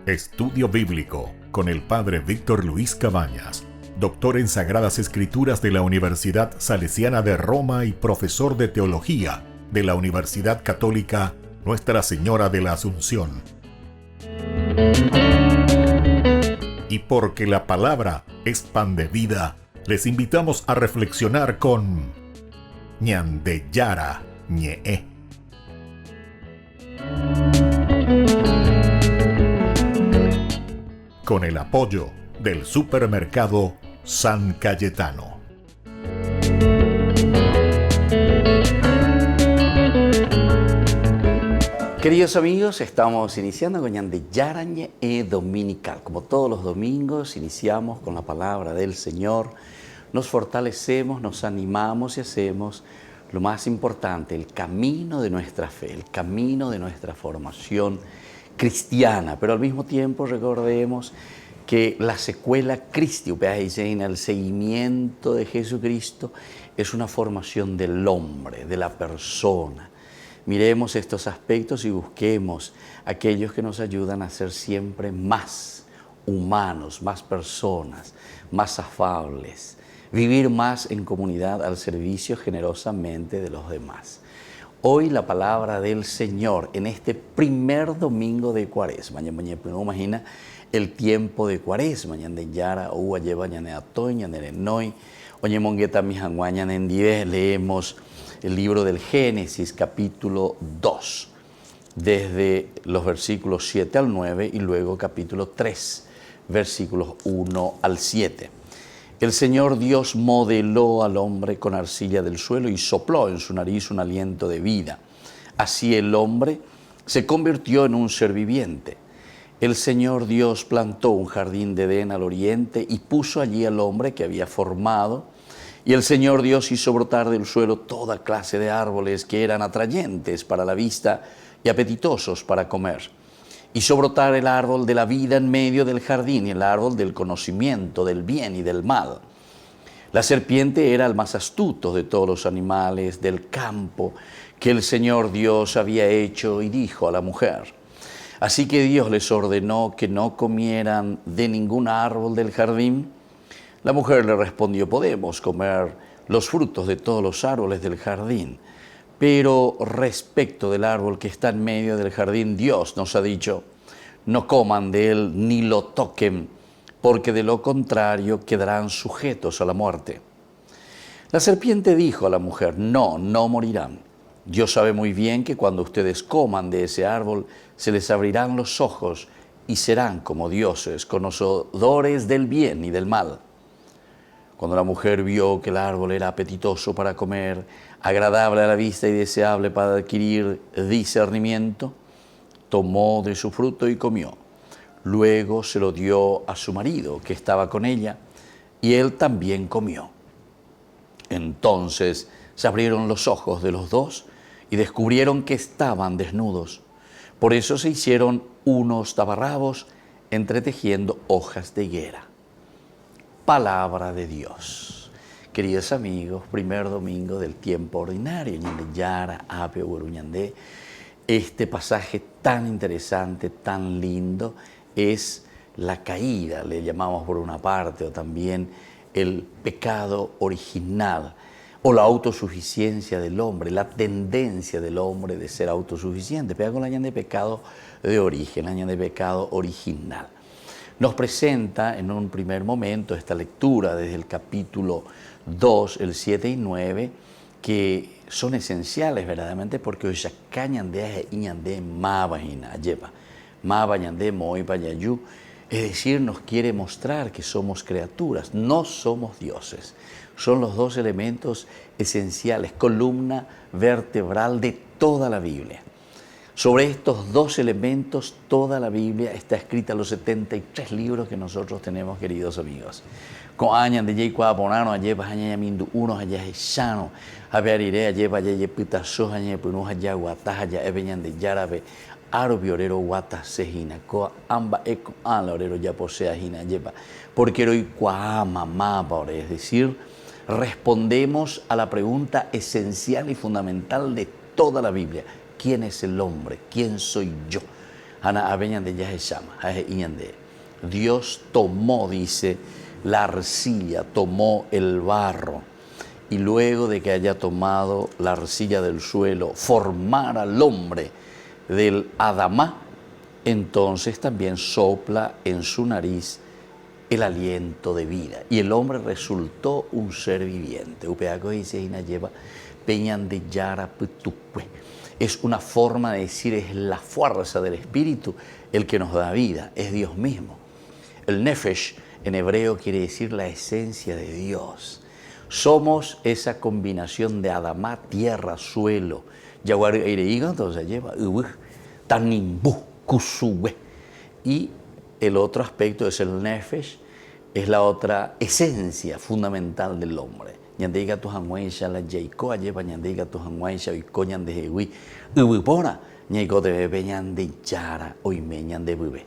Estudio Bíblico con el Padre Víctor Luis Cabañas, doctor en Sagradas Escrituras de la Universidad Salesiana de Roma y profesor de Teología de la Universidad Católica Nuestra Señora de la Asunción. Y porque la palabra es pan de vida, les invitamos a reflexionar con Ñandeyara Ñe'e. Con el apoyo del supermercado San Cayetano. Queridos amigos, estamos iniciando con Ñandeyara Ñe'e Dominical. Como todos los domingos, iniciamos con la palabra del Señor. Nos fortalecemos, nos animamos y hacemos lo más importante, el camino de nuestra fe, el camino de nuestra formación cristiana. Pero al mismo tiempo recordemos que la secuela Christi, el seguimiento de Jesucristo, es una formación del hombre, de la persona. Miremos estos aspectos y busquemos aquellos que nos ayudan a ser siempre más humanos, más personas, más afables, vivir más en comunidad al servicio generosamente de los demás. Hoy la palabra del Señor en este primer domingo de Cuaresma. Imagina el tiempo de Cuaresma. Leemos el libro del Génesis, capítulo 2, desde los versículos 7 al 9 y luego capítulo 3, versículos 1 al 7. El Señor Dios modeló al hombre con arcilla del suelo y sopló en su nariz un aliento de vida. Así el hombre se convirtió en un ser viviente. El Señor Dios plantó un jardín de Edén al oriente y puso allí al hombre que había formado. Y el Señor Dios hizo brotar del suelo toda clase de árboles que eran atrayentes para la vista y apetitosos para comer. Hizo brotar el árbol de la vida en medio del jardín y el árbol del conocimiento del bien y del mal. La serpiente era el más astuto de todos los animales del campo que el Señor Dios había hecho y dijo a la mujer. Así que Dios les ordenó que no comieran de ningún árbol del jardín. La mujer le respondió: podemos comer los frutos de todos los árboles del jardín, pero respecto del árbol que está en medio del jardín, Dios nos ha dicho: no coman de él ni lo toquen, porque de lo contrario quedarán sujetos a la muerte. La serpiente dijo a la mujer: no morirán. Dios sabe muy bien que cuando ustedes coman de ese árbol, se les abrirán los ojos y serán como dioses, conocedores del bien y del mal. Cuando la mujer vio que el árbol era apetitoso para comer, agradable a la vista y deseable para adquirir discernimiento, tomó de su fruto y comió. Luego se lo dio a su marido, que estaba con ella, y él también comió. Entonces se abrieron los ojos de los dos y descubrieron que estaban desnudos. Por eso se hicieron unos taparrabos entretejiendo hojas de higuera. Palabra de Dios. Queridos amigos, primer domingo del tiempo ordinario. Este pasaje tan interesante, tan lindo, es la caída, le llamamos por una parte, o también el pecado original, o la autosuficiencia del hombre, la tendencia del hombre de ser autosuficiente. Pega con la ñan de pecado de origen, la ñan de pecado original. Nos presenta en un primer momento esta lectura desde el capítulo 2, el 7 y 9, que son esenciales verdaderamente porque hoy ya cañan de iñande mabajina lleva mabañande moi payayu, es decir, nos quiere mostrar que somos criaturas, no somos dioses. Son los dos elementos esenciales, columna vertebral de toda la Biblia. Sobre estos dos elementos, toda la Biblia está escrita, los 73 libros que nosotros tenemos, queridos amigos. Con años de Jay Cuaponano, allá allá mindu unos allá echano, a ver iré allá allá putasos allá punos allá guatas allá eveñan de yarabe, aro biorero guatas sejina, coa amba eco an la orero ya posea jina lleva, porque hoy cuama mapa, es decir, respondemos a la pregunta esencial y fundamental de toda la Biblia. ¿quién es el hombre? ¿Quién soy yo? Ana aveñan de ya se llama, Dios tomó, dice, la arcilla, tomó el barro, y luego de que haya tomado la arcilla del suelo, formar al hombre del Adamá, entonces también sopla en su nariz el aliento de vida. Y el hombre resultó un ser viviente. Es una forma de decir, es la fuerza del Espíritu el que nos da vida, es Dios mismo. El nefesh en hebreo quiere decir la esencia de Dios. Somos esa combinación de Adamá, tierra, suelo. Yaguar Eireiga, entonces lleva Tanimbu, Kusue. Y el otro aspecto es el nefesh, es la otra esencia fundamental del hombre. Ñandeiga tu hanguaisha la yeiko lleva ñandeiga tu hanguaisha y coñan de hewi ubupora ñeiko de bebe ñande chara oime ñande bebe.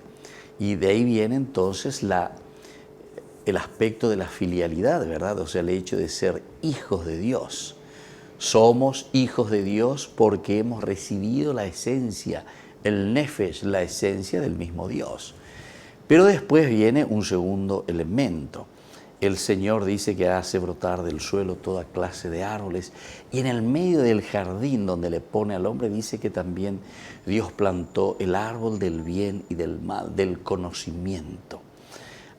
Y de ahí viene entonces el aspecto de la filialidad, ¿verdad? O sea, el hecho de ser hijos de Dios. Somos hijos de Dios porque hemos recibido la esencia, el nefesh, la esencia del mismo Dios. Pero después viene un segundo elemento. El Señor dice que hace brotar del suelo toda clase de árboles, y en el medio del jardín donde le pone al hombre dice que también Dios plantó el árbol del bien y del mal, del conocimiento.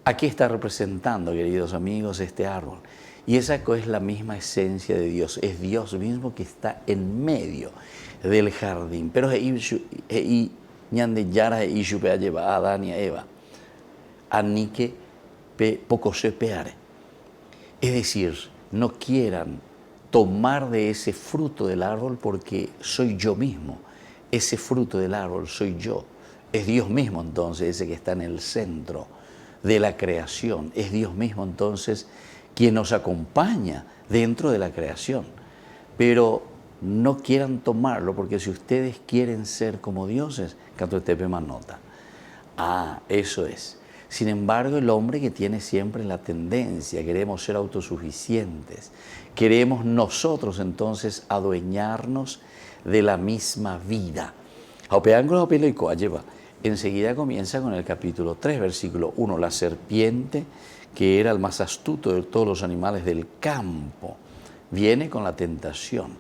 Aquí está representando, queridos amigos, este árbol. Y esa es la misma esencia de Dios. Es Dios mismo que está en medio del jardín. Pero ñande yara y lleva a Adán y a Eva. Anique poco se peare. Es decir, no quieran tomar de ese fruto del árbol porque soy yo mismo. Ese fruto del árbol soy yo. Es Dios mismo entonces ese que está en el centro de la creación. Es Dios mismo entonces quien nos acompaña dentro de la creación. Pero no quieran tomarlo porque si ustedes quieren ser como dioses, canto tepe manota. Eso es. Sin embargo, el hombre que tiene siempre la tendencia, queremos ser autosuficientes, queremos nosotros entonces adueñarnos de la misma vida. Enseguida comienza con el capítulo 3, versículo 1, la serpiente, que era el más astuto de todos los animales del campo, viene con la tentación.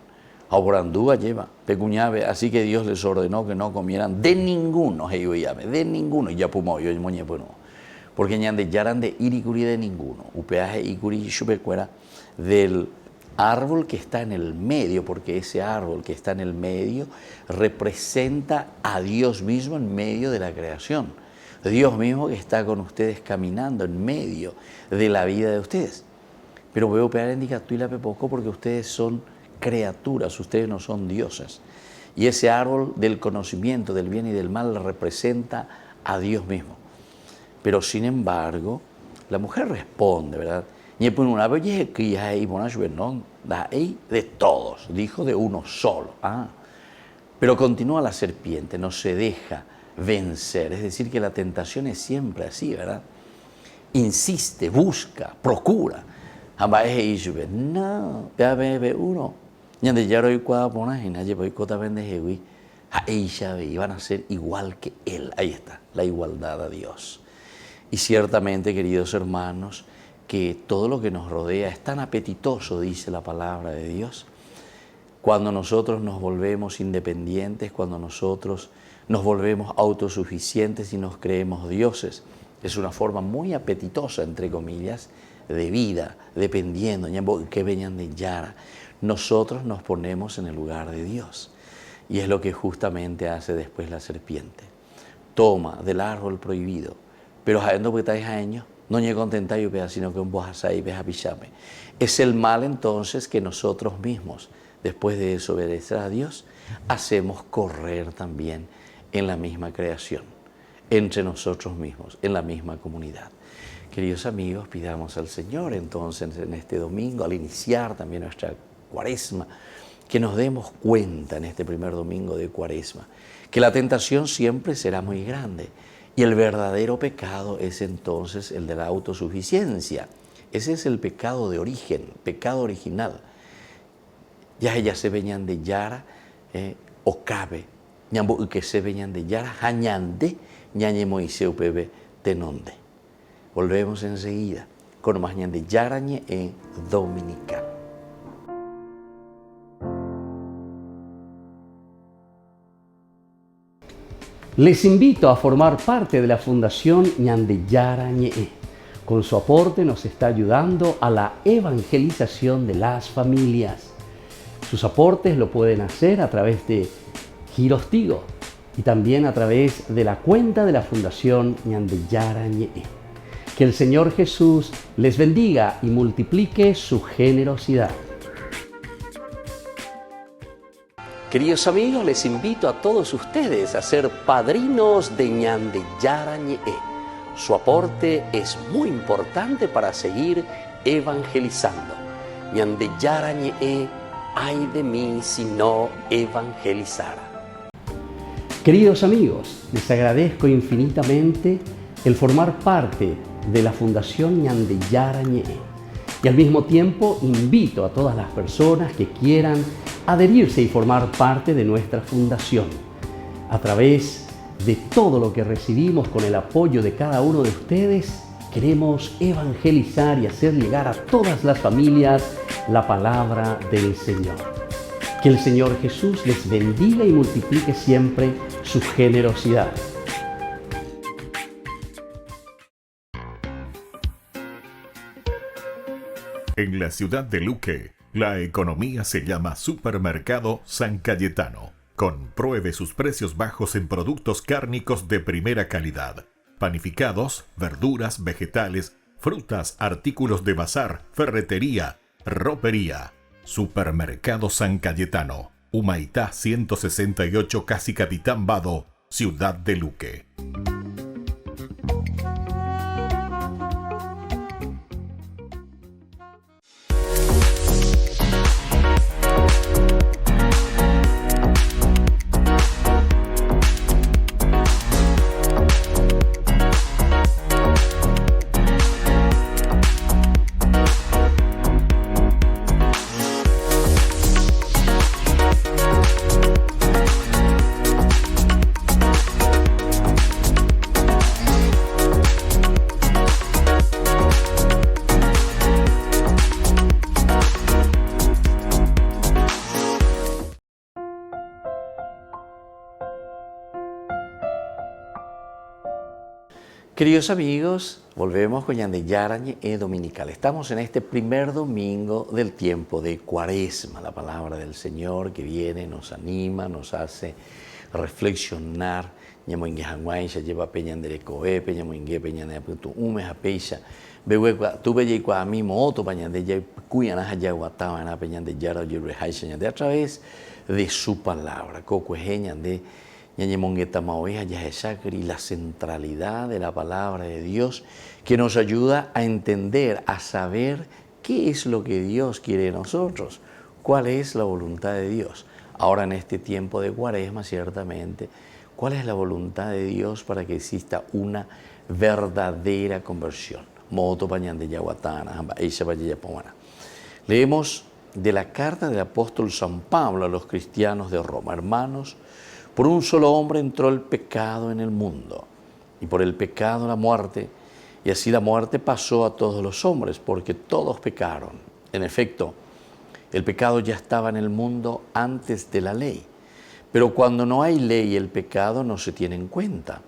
Aurandúa lleva, pecuñave, así que Dios les ordenó que no comieran de ninguno, de ninguno, y ya pumó, yo moñe, bueno. Porque ñande yaran de iricuri de ninguno, upeaje icuri chupecuera del árbol que está en el medio, porque ese árbol que está en el medio representa a Dios mismo en medio de la creación. Dios mismo que está con ustedes caminando en medio de la vida de ustedes. Pero veo pegar en dicatuila poco porque ustedes son criaturas, ustedes no son dioses. Y ese árbol del conocimiento del bien y del mal representa a Dios mismo. Pero sin embargo, la mujer responde, ¿verdad? De todos, dijo de uno solo. Pero continúa la serpiente, no se deja vencer. Es decir, que la tentación es siempre así, ¿verdad? Insiste, busca, procura. No, ya bebe uno. Iban a ser igual que él. Ahí está, la igualdad a Dios. Y ciertamente, queridos hermanos, que todo lo que nos rodea es tan apetitoso, dice la palabra de Dios. Cuando nosotros nos volvemos independientes, cuando nosotros nos volvemos autosuficientes y nos creemos dioses, es una forma muy apetitosa, entre comillas, de vida, dependiendo, que vengan de Yara. Nosotros nos ponemos en el lugar de Dios. Y es lo que justamente hace después la serpiente. Toma del árbol prohibido, pero sabiendo que estáis años, no llega contenta y sino que un bojasai y pichame. Es el mal entonces que nosotros mismos, después de desobedecer a Dios, hacemos correr también en la misma creación, entre nosotros mismos, en la misma comunidad. Queridos amigos, pidamos al Señor entonces en este domingo, al iniciar también nuestra Cuaresma, que nos demos cuenta en este primer domingo de Cuaresma, que la tentación siempre será muy grande y el verdadero pecado es entonces el de la autosuficiencia. Ese es el pecado de origen, pecado original. Ya ellas se venían de Yara, okabe, ñambo ukesebe ñande yara, hañande, ñañe Moisés upebe tenonde. Volvemos enseguida con más ñande yarañe en dominical. Les invito a formar parte de la Fundación Ñandeyara Ñe'e. Con su aporte nos está ayudando a la evangelización de las familias. Sus aportes lo pueden hacer a través de Giros Tigo y también a través de la cuenta de la Fundación Ñandeyara Ñe'e. Que el Señor Jesús les bendiga y multiplique su generosidad. Queridos amigos, les invito a todos ustedes a ser padrinos de Ñandeyara Ñe'e. Su aporte es muy importante para seguir evangelizando. Ñandeyara Ñe'e, ay de mí si no evangelizara. Queridos amigos, les agradezco infinitamente el formar parte de la Fundación Ñandeyara Ñe'e. Y al mismo tiempo invito a todas las personas que quieran adherirse y formar parte de nuestra fundación. A través de todo lo que recibimos con el apoyo de cada uno de ustedes, queremos evangelizar y hacer llegar a todas las familias la palabra del Señor. Que el Señor Jesús les bendiga y multiplique siempre su generosidad. En la ciudad de Luque, la economía se llama Supermercado San Cayetano. Compruebe sus precios bajos en productos cárnicos de primera calidad. Panificados, verduras, vegetales, frutas, artículos de bazar, ferretería, ropería. Supermercado San Cayetano, Humaitá 168, Casi Capitán Vado, ciudad de Luque. Queridos amigos, volvemos con Ñandeyara Ñe'e dominical. Estamos en este primer domingo del tiempo de Cuaresma. La palabra del Señor que viene nos anima, nos hace reflexionar. Ñamoingue Hanguaisha lleva peñandere coepe, ñamoingue peñandere putu ume japeisha. Behuecua, tuve yeicua a mi moto pañandeye cuyana hayaguataba en la peñandeyara oyurrejaisha ñande a través de su palabra. Cocueje ñande y la centralidad de la palabra de Dios que nos ayuda a entender, a saber qué es lo que Dios quiere de nosotros, cuál es la voluntad de Dios. Ahora en este tiempo de Cuaresma, ciertamente, cuál es la voluntad de Dios para que exista una verdadera conversión. Leemos de la carta del apóstol San Pablo a los cristianos de Roma. Hermanos, por un solo hombre entró el pecado en el mundo, y por el pecado la muerte, y así la muerte pasó a todos los hombres, porque todos pecaron. En efecto, el pecado ya estaba en el mundo antes de la ley, pero cuando no hay ley, el pecado no se tiene en cuenta.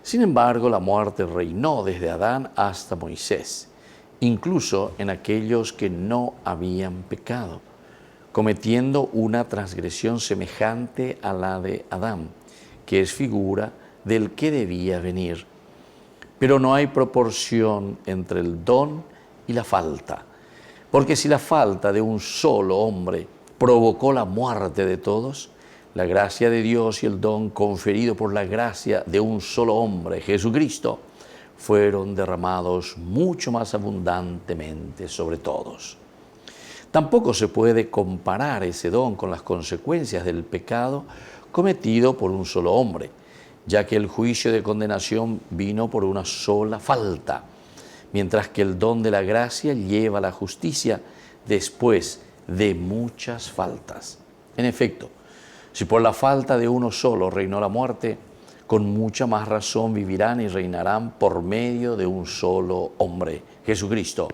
Sin embargo, la muerte reinó desde Adán hasta Moisés, incluso en aquellos que no habían pecado, cometiendo una transgresión semejante a la de Adán, que es figura del que debía venir. Pero no hay proporción entre el don y la falta, porque si la falta de un solo hombre provocó la muerte de todos, la gracia de Dios y el don conferido por la gracia de un solo hombre, Jesucristo, fueron derramados mucho más abundantemente sobre todos. Tampoco se puede comparar ese don con las consecuencias del pecado cometido por un solo hombre, ya que el juicio de condenación vino por una sola falta, mientras que el don de la gracia lleva la justicia después de muchas faltas. En efecto, Si por la falta de uno solo reinó la muerte, con mucha más razón vivirán y reinarán por medio de un solo hombre, Jesucristo,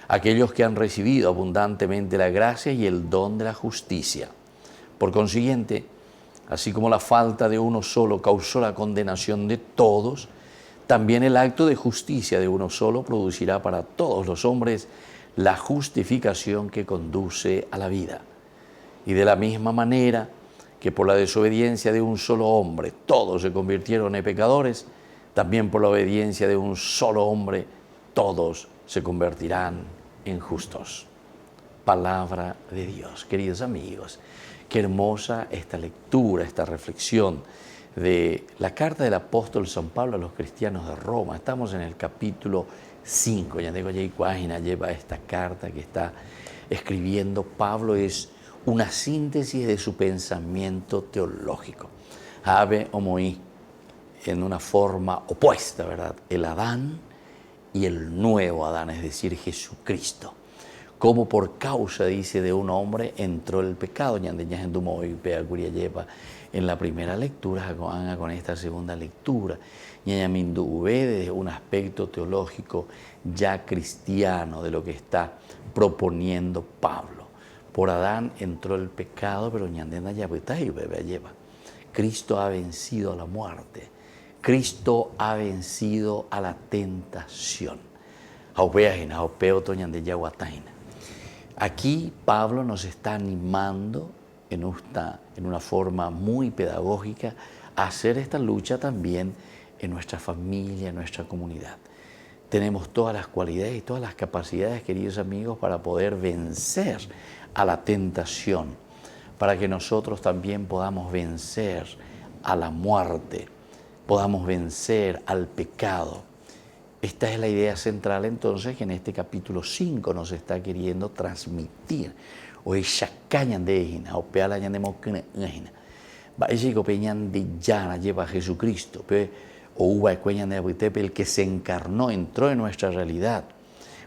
aquellos que han recibido abundantemente la gracia y el don de la justicia. Por consiguiente, así como la falta de uno solo causó la condenación de todos, también el acto de justicia de uno solo producirá para todos los hombres la justificación que conduce a la vida. Y de la misma manera que por la desobediencia de un solo hombre todos se convirtieron en pecadores, también por la obediencia de un solo hombre todos se convertirán en justos. Palabra de Dios. Queridos amigos, qué hermosa esta lectura, esta reflexión de la carta del apóstol San Pablo a los cristianos de Roma. Estamos en el capítulo 5. Ya digo, página lleva esta carta que está escribiendo Pablo. Es una síntesis de su pensamiento teológico. Habe homoí, en una forma opuesta, ¿verdad? El Adán y el nuevo Adán, es decir, Jesucristo. Como por causa, dice, de un hombre entró el pecado. En la primera lectura, con esta segunda lectura, desde un aspecto teológico ya cristiano de lo que está proponiendo Pablo. Por Adán entró el pecado, pero Cristo ha vencido a la muerte. Cristo ha vencido a la tentación. Aquí Pablo nos está animando en una forma muy pedagógica a hacer esta lucha también en nuestra familia, en nuestra comunidad. Tenemos todas las cualidades y todas las capacidades, queridos amigos, para poder vencer a la tentación, para que nosotros también podamos vencer a la muerte, podamos vencer al pecado. Esta es la idea central entonces que en este capítulo 5 nos está queriendo transmitir. Hoy Shakayan de Ejina, o Pealayan de Mokina, Bajico Peñan de Yana lleva a Jesucristo, o Uba Cueñan de Abuitepe, el que se encarnó, entró en nuestra realidad,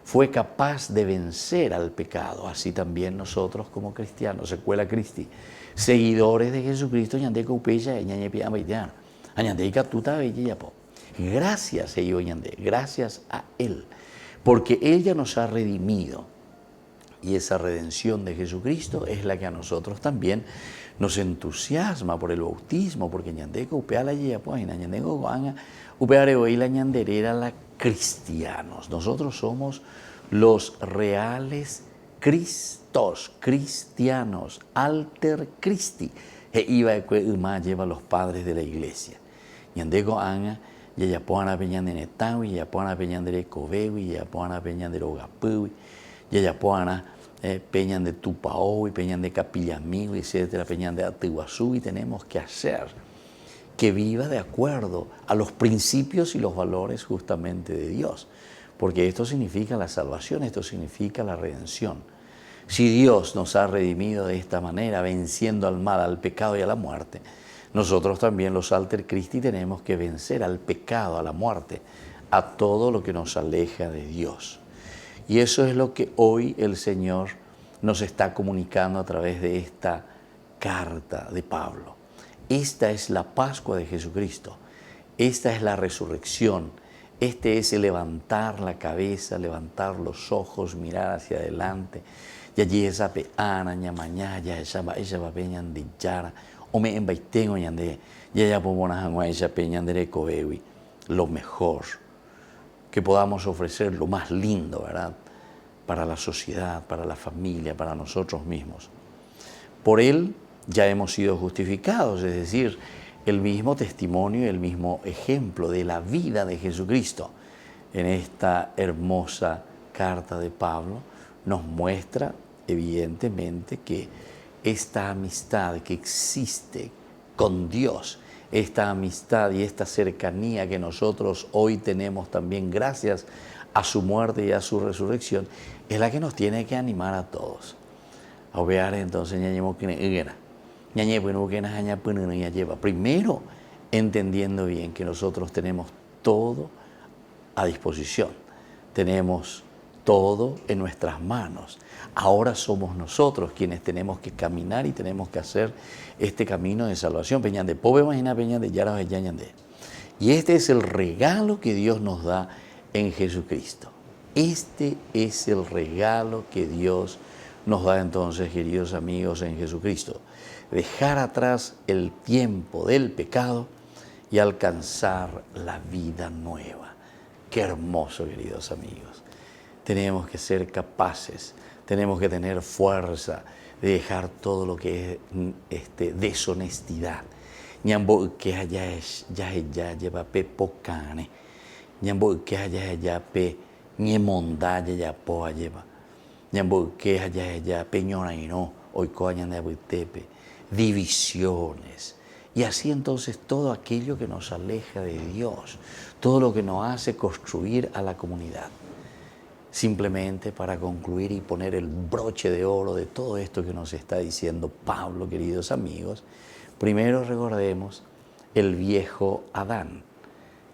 fue capaz de vencer al pecado. Así también nosotros como cristianos, Secuela Cristi, seguidores de Jesucristo, Ñandeco Upeya, Ñañepia Baitiana, Añandeca Tuta Bellapo. Gracias, gracias a Él, porque Él ya nos ha redimido. Y esa redención de Jesucristo es la que a nosotros también nos entusiasma por el bautismo, porque Ñandeco Upea la Yapoina, Ñandeco Guanga, Upeareo y la Ñanderera la cristianos. Nosotros somos los reales Cristos, cristianos, alter Christi. E iba a lleva a los padres de la iglesia. Ñandeco Anga, Yayapoana Peñan de Netawi, Yayapoana Peñan de Covewi, Yayapoana Peñan de Rogapuwi, Yayapoana Peñan de Tupao y Peñan de Capillamío, etcétera, Peñan de Atiguazú, y tenemos que hacer que viva de acuerdo a los principios y los valores justamente de Dios, porque esto significa la salvación, esto significa la redención. Si Dios nos ha redimido de esta manera, venciendo al mal, al pecado y a la muerte, nosotros también los Alter Christi tenemos que vencer al pecado, a la muerte, a todo lo que nos aleja de Dios. Y eso es lo que hoy el Señor nos está comunicando a través de esta carta de Pablo. Esta es la Pascua de Jesucristo, esta es la resurrección, este es el levantar la cabeza, levantar los ojos, mirar hacia adelante. Ya esa peana, ñamañá, ya esa va peñan de yara, o me embaitengo ñande, ya pomonas esa peñan de cobewi, lo mejor, que podamos ofrecer lo más lindo, ¿verdad? Para la sociedad, para la familia, para nosotros mismos. Por Él ya hemos sido justificados, es decir, el mismo testimonio y el mismo ejemplo de la vida de Jesucristo en esta hermosa carta de Pablo nos muestra evidentemente que esta amistad que existe con Dios, esta amistad y esta cercanía que nosotros hoy tenemos también gracias a su muerte y a su resurrección, es la que nos tiene que animar a todos. A ver, entonces, primero, entendiendo bien que nosotros tenemos todo a disposición. Tenemos todo en nuestras manos. Ahora somos nosotros quienes tenemos que caminar y tenemos que hacer este camino de salvación. Peñande, pobre imagina Peñande, Yara Yañande. Y este es el regalo que Dios nos da en Jesucristo. Este es el regalo que Dios nos da entonces, queridos amigos, en Jesucristo. Dejar atrás el tiempo del pecado y alcanzar la vida nueva. Qué hermoso, queridos amigos. Tenemos que ser capaces, tenemos que tener fuerza de dejar todo lo que es deshonestidad. Ñambo que haya ya lleva pe pocane. Ñambo que haya ya pe ñemonda ya poa lleva. Ñambo que haya ya pe ñona y no hoy coañan de buitepe. Divisiones. Y así entonces todo aquello que nos aleja de Dios, todo lo que nos hace construir a la comunidad. Simplemente para concluir y poner el broche de oro de todo esto que nos está diciendo Pablo, queridos amigos, primero recordemos el viejo Adán,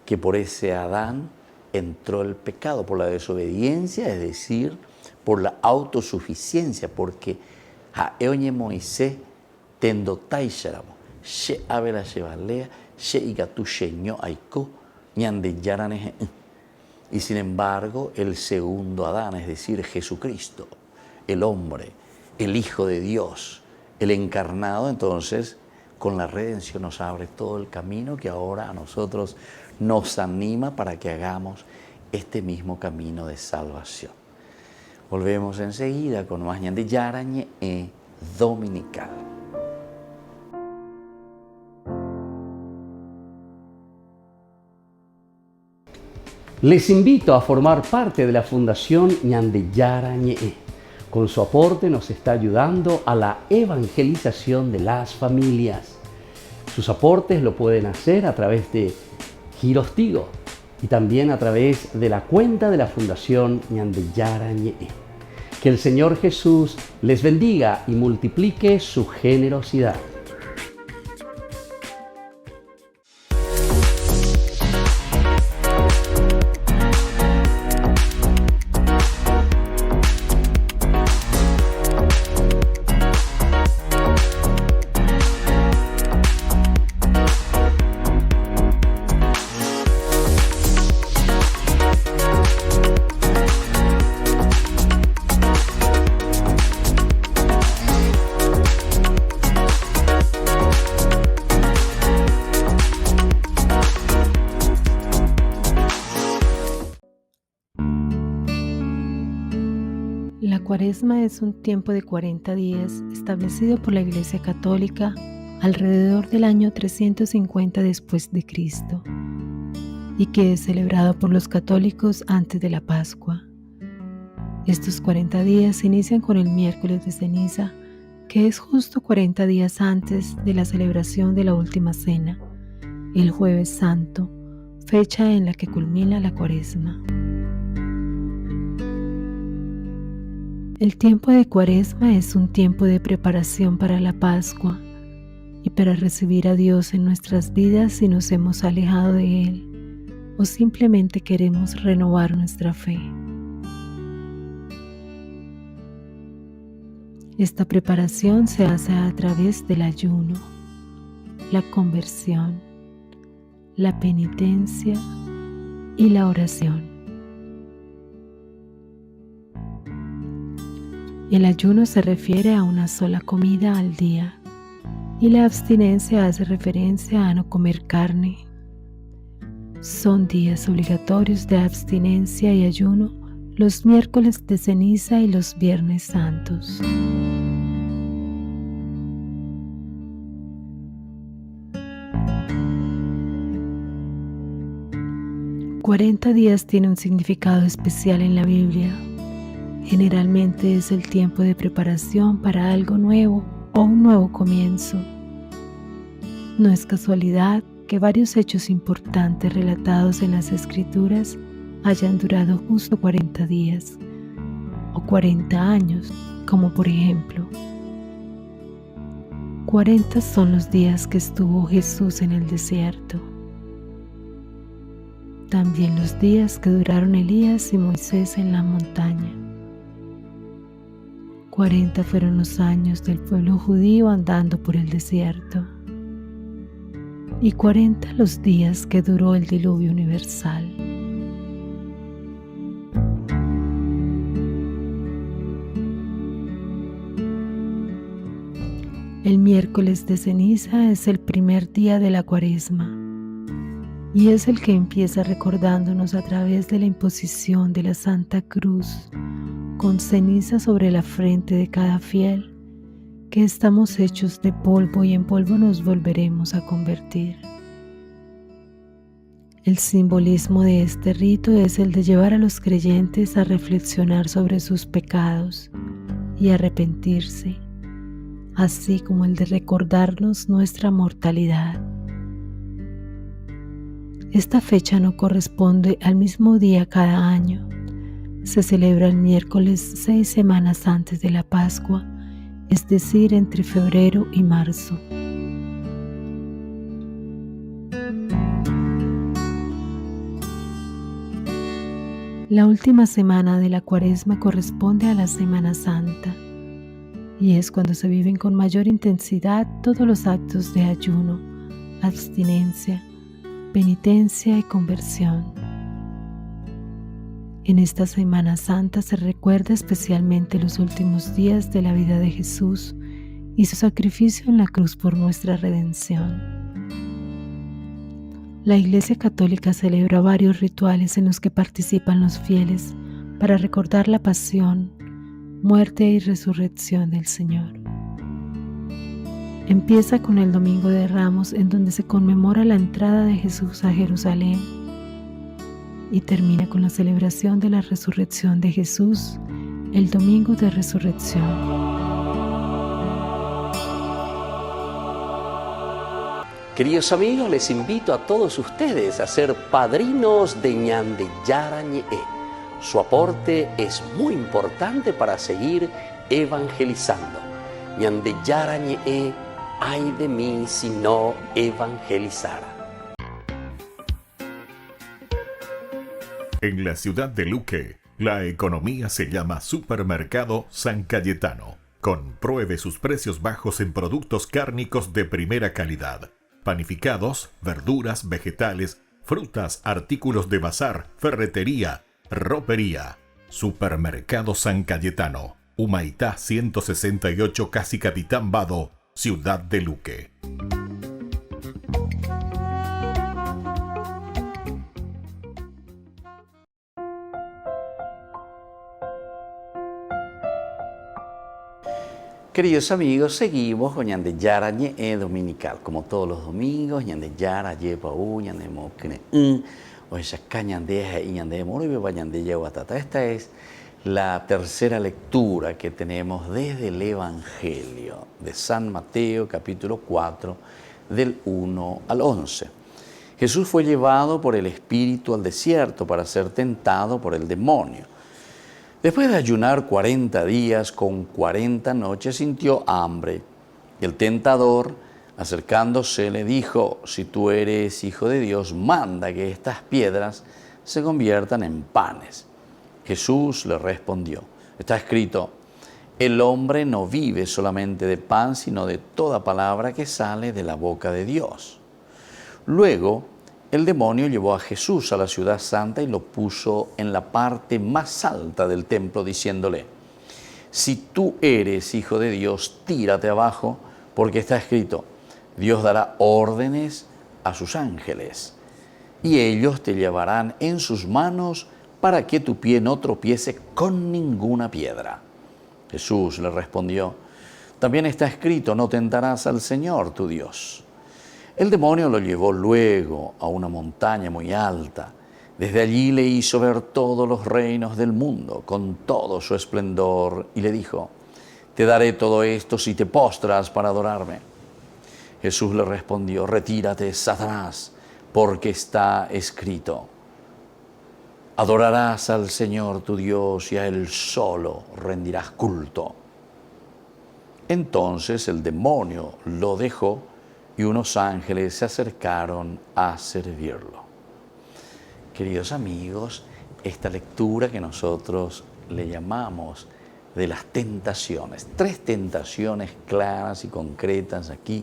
que por ese Adán entró el pecado, por la desobediencia, es decir, por la autosuficiencia, porque Jaeoñe Moisés tendotai sharamo, she abela shebalea, she igatu sheño aiko, ñande yarane. Y sin embargo, el segundo Adán, es decir, Jesucristo, el hombre, el Hijo de Dios, el encarnado, entonces, con la redención nos abre todo el camino que ahora a nosotros nos anima para que hagamos este mismo camino de salvación. Volvemos enseguida con más Ñande Yarañe Dominical. Les invito a formar parte de la Fundación Ñande Yarañe. Con su aporte nos está ayudando a la evangelización de las familias. Sus aportes lo pueden hacer a través de Giros Tigo y también a través de la cuenta de la Fundación Ñande Yarañe. Que el Señor Jesús les bendiga y multiplique su generosidad. La Cuaresma es un tiempo de 40 días establecido por la Iglesia Católica alrededor del año 350 después de Cristo y que es celebrado por los católicos antes de la Pascua. Estos 40 días se inician con el miércoles de ceniza, que es justo 40 días antes de la celebración de la Última Cena, el Jueves Santo, fecha en la que culmina la Cuaresma. El tiempo de Cuaresma es un tiempo de preparación para la Pascua y para recibir a Dios en nuestras vidas si nos hemos alejado de Él o simplemente queremos renovar nuestra fe. Esta preparación se hace a través del ayuno, la conversión, la penitencia y la oración. El ayuno se refiere a una sola comida al día y la abstinencia hace referencia a no comer carne. Son días obligatorios de abstinencia y ayuno los miércoles de ceniza y los viernes santos. «40 días tiene un significado especial en la Biblia. Generalmente es el tiempo de preparación para algo nuevo o un nuevo comienzo. No es casualidad que varios hechos importantes relatados en las Escrituras hayan durado justo 40 días o 40 años, como por ejemplo, 40 son los días que estuvo Jesús en el desierto. también los días que duraron Elías y Moisés en la montaña. 40 fueron los años del pueblo judío andando por el desierto, y 40 los días que duró el diluvio universal. El miércoles de ceniza es el primer día de la Cuaresma y es el que empieza recordándonos a través de la imposición de la Santa Cruz con ceniza sobre la frente de cada fiel, que estamos hechos de polvo y en polvo nos volveremos a convertir. El simbolismo de este rito es el de llevar a los creyentes a reflexionar sobre sus pecados y arrepentirse, así como el de recordarnos nuestra mortalidad. Esta fecha no corresponde al mismo día cada año. Se celebra el miércoles 6 semanas antes de la Pascua, es decir, entre febrero y marzo. La última semana de la Cuaresma corresponde a la Semana Santa y es cuando se viven con mayor intensidad todos los actos de ayuno, abstinencia, penitencia y conversión. En esta Semana Santa se recuerda especialmente los últimos días de la vida de Jesús y su sacrificio en la cruz por nuestra redención. La Iglesia Católica celebra varios rituales en los que participan los fieles para recordar la pasión, muerte y resurrección del Señor. Empieza con el Domingo de Ramos, en donde se conmemora la entrada de Jesús a Jerusalén, y termina con la celebración de la resurrección de Jesús, el Domingo de Resurrección. Queridos amigos, les invito a todos ustedes a ser padrinos de Ñande Yarañe. Su aporte es muy importante para seguir evangelizando. Ñande Yarañe, ay de mí si no evangelizara. En la ciudad de Luque, la economía se llama Supermercado San Cayetano. Compruebe sus precios bajos en productos cárnicos de primera calidad. Panificados, verduras, vegetales, frutas, artículos de bazar, ferretería, ropería. Supermercado San Cayetano, Humaitá 168, casi Capitán Vado, ciudad de Luque. Queridos amigos, seguimos con Ñande Yarañe dominical, como todos los domingos. Ñande Yara, Yepa U, Ñande Mokne, o Shaka Ñande y Ñande Moribe, Ñande Yehuatata. Esta es la tercera lectura que tenemos desde el Evangelio de San Mateo, capítulo 4, del 1 al 11. Jesús fue llevado por el Espíritu al desierto para ser tentado por el demonio. Después de ayunar 40 días con 40 noches, sintió hambre. El tentador, acercándose, le dijo: si tú eres hijo de Dios, manda que estas piedras se conviertan en panes. Jesús le respondió: está escrito, el hombre no vive solamente de pan, sino de toda palabra que sale de la boca de Dios. Luego, el demonio llevó a Jesús a la ciudad santa y lo puso en la parte más alta del templo, diciéndole: si tú eres hijo de Dios, tírate abajo, porque está escrito, Dios dará órdenes a sus ángeles, y ellos te llevarán en sus manos para que tu pie no tropiece con ninguna piedra. Jesús le respondió: también está escrito, no tentarás al Señor tu Dios. El demonio lo llevó luego a una montaña muy alta. Desde allí le hizo ver todos los reinos del mundo con todo su esplendor y le dijo: te daré todo esto si te postras para adorarme. Jesús le respondió: retírate, Satanás, porque está escrito, adorarás al Señor tu Dios y a Él solo rendirás culto. Entonces el demonio lo dejó y unos ángeles se acercaron a servirlo. queridos amigos, esta lectura que nosotros le llamamos de las tentaciones. 3 tentaciones claras y concretas aquí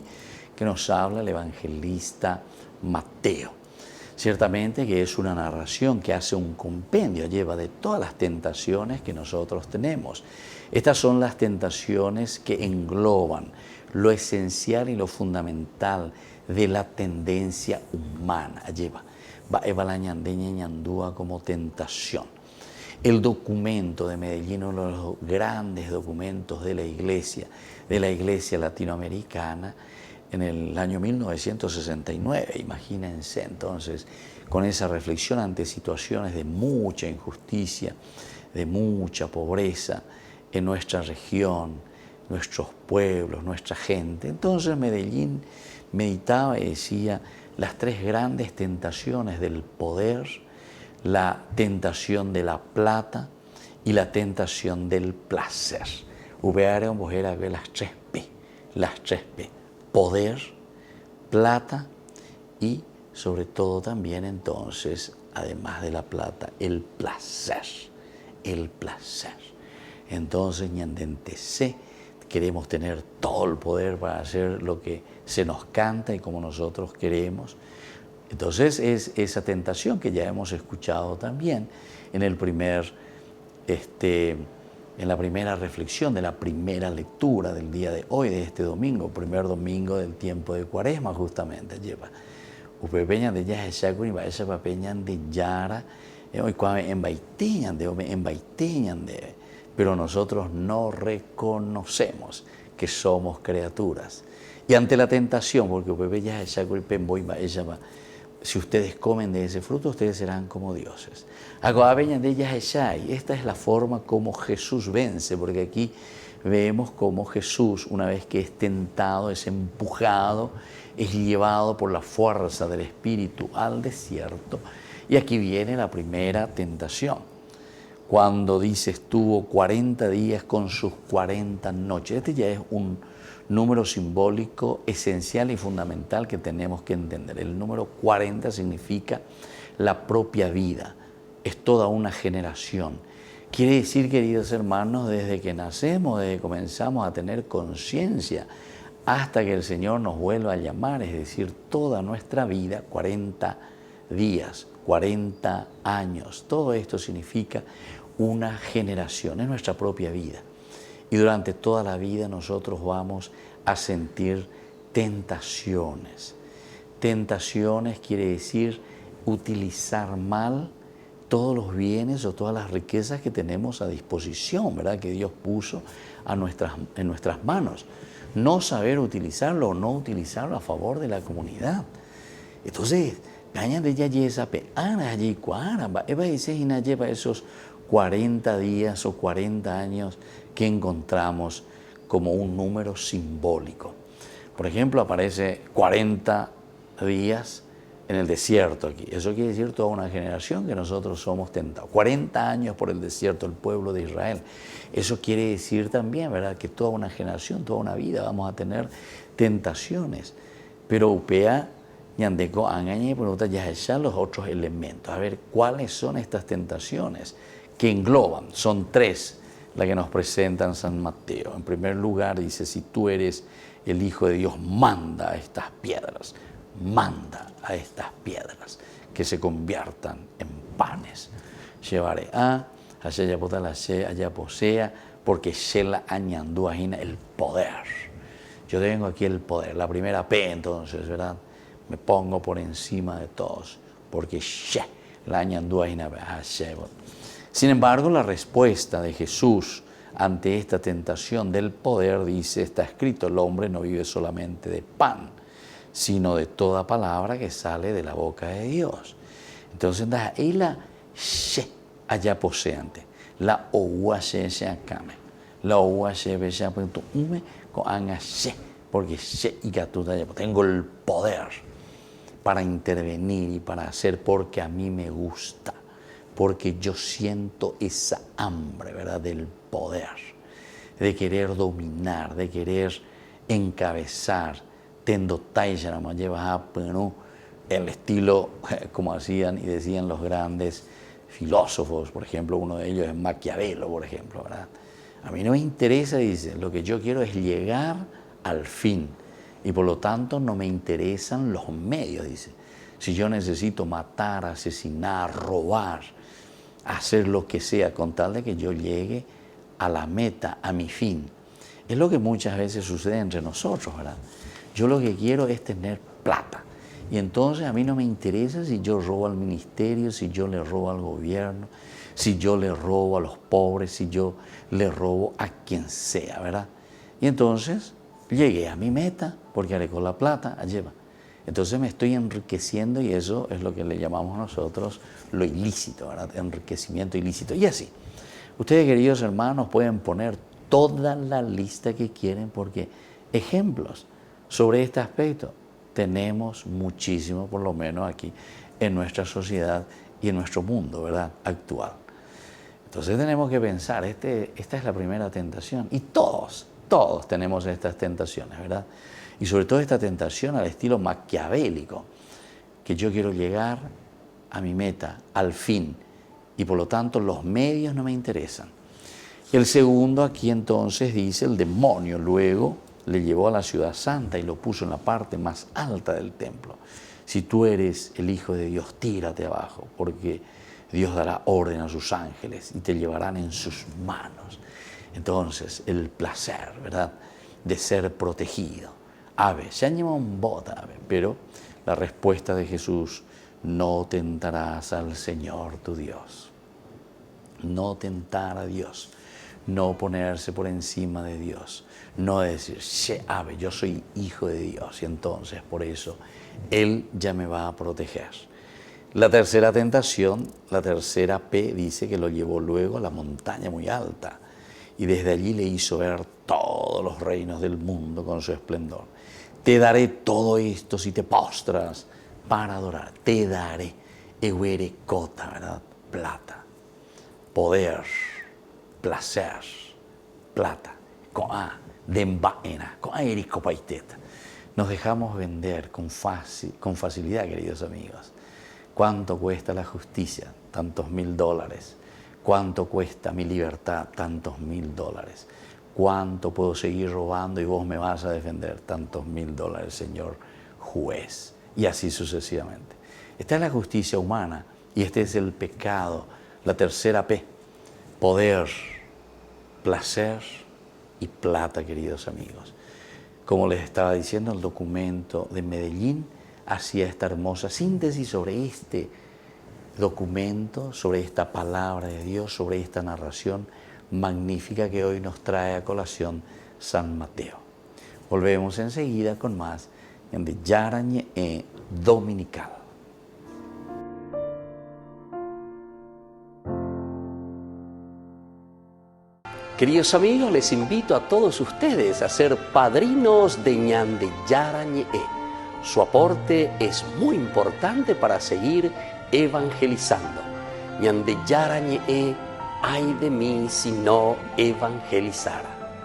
que nos habla el evangelista Mateo. Ciertamente que es una narración que hace un compendio, lleva de todas las tentaciones que nosotros tenemos. Estas son las tentaciones que engloban lo esencial y lo fundamental de la tendencia humana. Lleva la ñandeña ñandúa como tentación. El documento de Medellín, uno de los grandes documentos de la iglesia latinoamericana, en el año 1969, imagínense entonces, con esa reflexión ante situaciones de mucha injusticia, de mucha pobreza en nuestra región, nuestros pueblos, nuestra gente. Entonces Medellín meditaba y decía las 3 grandes tentaciones del poder, la tentación de la plata y la tentación del placer. Ubeare un bojera ve las 3P, las 3P. Poder, plata y sobre todo también entonces, además de la plata, el placer, el placer. Entonces, ñandentese, queremos tener todo el poder para hacer lo que se nos canta y como nosotros queremos. Entonces es esa tentación que ya hemos escuchado también en la primera reflexión de la primera lectura del día de hoy, de este domingo, primer domingo del tiempo de Cuaresma, justamente. Lleva upepeñan de ya esa y va esa papeñan de yara, hoy cuando embaiteñan de, pero nosotros no reconocemos que somos criaturas. Y ante la tentación, porque upepeñan esa y pemboy va esa va, si ustedes comen de ese fruto, ustedes serán como dioses. Esta es la forma como Jesús vence, porque aquí vemos cómo Jesús, una vez que es tentado, es empujado, es llevado por la fuerza del Espíritu al desierto. Y aquí viene la primera tentación. Cuando dice estuvo 40 días con sus 40 noches. Este ya es un número simbólico esencial y fundamental que tenemos que entender. El número 40 significa la propia vida, es toda una generación. Quiere decir, queridos hermanos, desde que nacemos, desde que comenzamos a tener conciencia, hasta que el Señor nos vuelva a llamar, es decir, toda nuestra vida, 40 días, 40 años, todo esto significa una generación, es nuestra propia vida. Y durante toda la vida nosotros vamos a sentir tentaciones. Tentaciones quiere decir utilizar mal todos los bienes o todas las riquezas que tenemos a disposición, ¿verdad? Que Dios puso en nuestras manos. No saber utilizarlo o no utilizarlo a favor de la comunidad. Entonces, lleva esos 40 días o 40 años que encontramos como un número simbólico. Por ejemplo, aparece 40 días en el desierto aquí. Eso quiere decir toda una generación que nosotros somos tentados. 40 años por el desierto, el pueblo de Israel. Eso quiere decir también, ¿verdad?, que toda una generación, toda una vida vamos a tener tentaciones. Pero upea ñandeco angañe pregunta ya los otros elementos. A ver, ¿cuáles son estas tentaciones que engloban? Son 3 las que nos presentan San Mateo. En primer lugar dice, si tú eres el Hijo de Dios, manda a estas piedras que se conviertan en panes. Llevaré allá posea, porque Shela añanduajina el poder. Yo tengo aquí el poder, la primera P entonces, ¿verdad? Me pongo por encima de todos, porque la añanduajina. Sin embargo, la respuesta de Jesús ante esta tentación del poder dice, está escrito, el hombre no vive solamente de pan, sino de toda palabra que sale de la boca de Dios. Entonces, ahí la allá poseante, la oua se acame, la oua se besa punto ume con anga porque y tengo el poder para intervenir y para hacer porque a mí me gusta, porque yo siento esa hambre, ¿verdad?, del poder, de querer dominar, de querer encabezar. Tendo taisha la lleva a el estilo como hacían y decían los grandes filósofos, por ejemplo, uno de ellos es Maquiavelo, por ejemplo, ¿verdad? A mí no me interesa, dice, lo que yo quiero es llegar al fin y por lo tanto no me interesan los medios, dice. Si yo necesito matar, asesinar, robar, hacer lo que sea con tal de que yo llegue a la meta, a mi fin. Es lo que muchas veces sucede entre nosotros, ¿verdad? Yo lo que quiero es tener plata. Y entonces a mí no me interesa si yo robo al ministerio, si yo le robo al gobierno, si yo le robo a los pobres, si yo le robo a quien sea, ¿verdad? Y entonces llegué a mi meta porque haré con la plata, allí va. Entonces me estoy enriqueciendo y eso es lo que le llamamos nosotros lo ilícito, ¿verdad? Enriquecimiento ilícito. Y así, ustedes, queridos hermanos, pueden poner toda la lista que quieren porque ejemplos sobre este aspecto tenemos muchísimo, por lo menos aquí en nuestra sociedad y en nuestro mundo, ¿verdad?, actual. Entonces tenemos que pensar, esta es la primera tentación y todos tenemos estas tentaciones, ¿verdad? Y sobre todo esta tentación al estilo maquiavélico, que yo quiero llegar a mi meta, al fin, y por lo tanto los medios no me interesan. El segundo aquí entonces dice, el demonio luego le llevó a la ciudad santa y lo puso en la parte más alta del templo. Si tú eres el Hijo de Dios, tírate abajo, porque Dios dará orden a sus ángeles y te llevarán en sus manos. Entonces, el placer, ¿verdad?, de ser protegido. Ave, se llama un bota, ave, pero la respuesta de Jesús, no tentarás al Señor tu Dios. No tentar a Dios, no ponerse por encima de Dios, no decir, ave, yo soy hijo de Dios y entonces por eso Él ya me va a proteger. La tercera tentación, la tercera P, dice que lo llevó luego a la montaña muy alta y desde allí le hizo ver todos los reinos del mundo con su esplendor. Te daré todo esto si te postras para adorar. Te daré, eguere cota, ¿verdad? Plata, poder, placer, plata, con A, dembaena, con A eris copaiteta. Nos dejamos vender con facilidad, queridos amigos. ¿Cuánto cuesta la justicia? Tantos $1000. ¿Cuánto cuesta mi libertad? Tantos $1000. ¿Cuánto puedo seguir robando y vos me vas a defender? Tantos $1000, señor juez. Y así sucesivamente. Esta es la justicia humana y este es el pecado, la tercera P. Poder, placer y plata, queridos amigos. Como les estaba diciendo, el documento de Medellín hacía esta hermosa síntesis sobre este documento, sobre esta palabra de Dios, sobre esta narración magnífica que hoy nos trae a colación San Mateo. Volvemos enseguida con más en Yarañe Dominical. Queridos amigos, les invito a todos ustedes a ser padrinos de Ñande Yarañe. Su aporte es muy importante para seguir evangelizando. Ñande Yarañe, ay de mí si no evangelizara.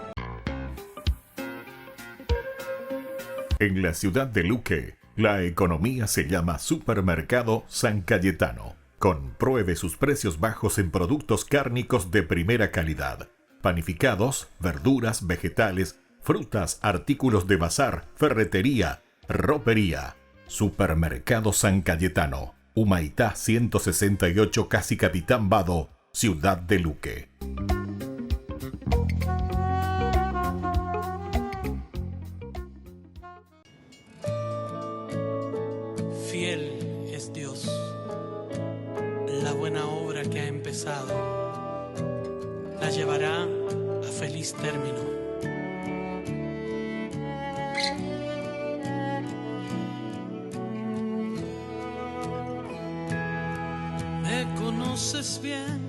En la ciudad de Luque, la economía se llama Supermercado San Cayetano. Compruebe sus precios bajos en productos cárnicos de primera calidad. Panificados, verduras, vegetales, frutas, artículos de bazar, ferretería, ropería. Supermercado San Cayetano, Humaitá 168, Casi Capitán Vado, Ciudad de Luque. Fiel es Dios. La buena obra que ha empezado la llevará a feliz término. Me conoces bien,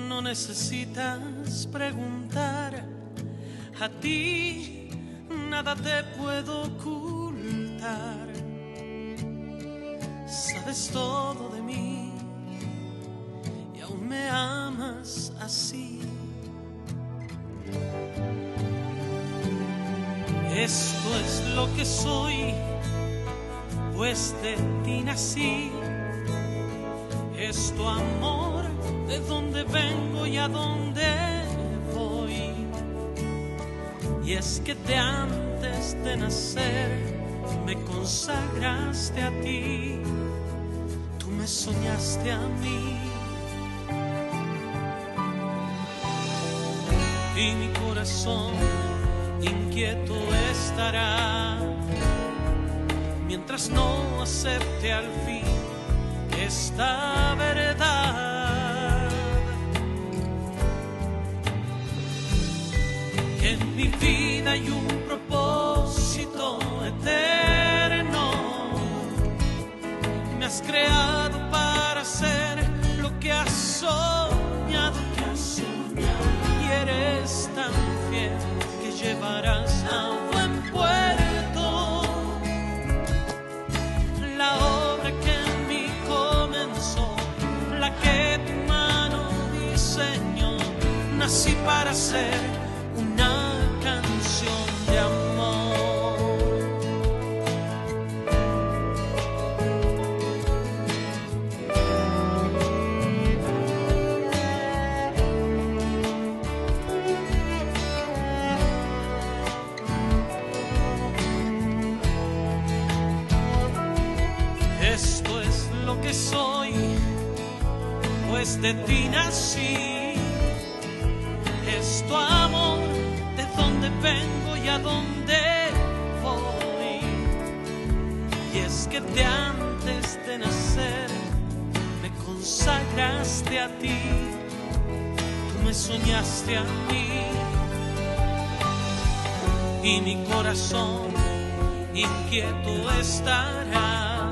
no necesitas preguntar. A ti nada te puedo ocultar. Sabes todo de mí y aún me amas así. Esto es lo que soy, pues de ti nací. Es tu amor de donde vengo y a donde voy. Y es que de antes de nacer me consagraste a ti, tú me soñaste a mí. Y mi corazón inquieto estará mientras no acepte al fin esta verdad, que en mi vida hay un propósito eterno. Me has creado para hacer lo que has soñado, y eres tan fiel que llevarás a buen puerto la obra que en mí comenzó, la que tu mano diseñó. Nací para ser una canción de amor. Esto es lo que soy, pues de ti nací. Es tu amor de donde vengo y a donde voy. Y es que de antes de nacer me consagraste a ti, tú me soñaste a mí. Y mi corazón inquieto estará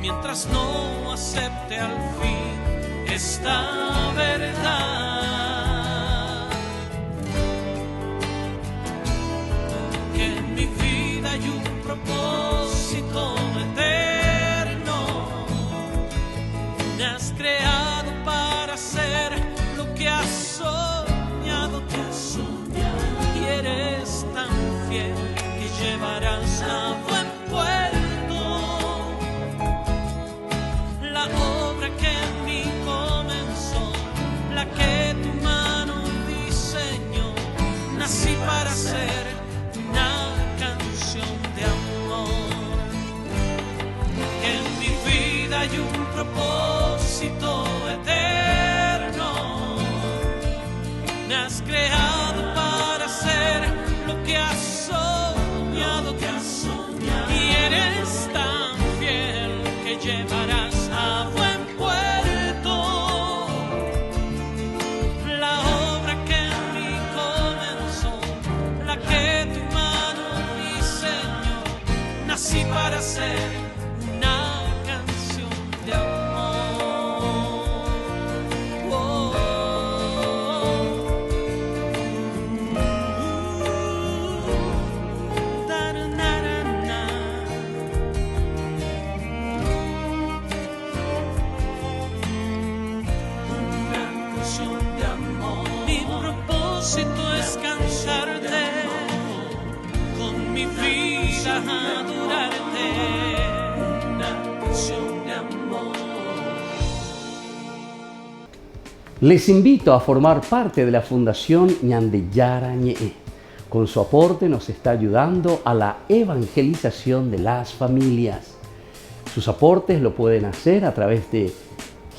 mientras no acepte al fin esta verdad, que en mi vida hay un propósito eterno. Me has creado para hacer lo que has soñado, y eres tan fiel que llevarás a buen puerto la obra que en mí comenzó, la que tu mano diseñó. Nací para ser una canción de amor, que en mi vida hay un propósito eterno. Me has creado para hacer lo que has soñado, y eres tan fiel que llevarás a buen puerto la obra que en mí comenzó, la que tu mano diseñó. Nací para ser una canción de amor. Oh, mi propósito es cantarte, con mi vida adorarte, una canción de amor. Les invito a formar parte de la Fundación Ñandeyara Ñe'e. Con su aporte nos está ayudando a la evangelización de las familias. Sus aportes lo pueden hacer a través de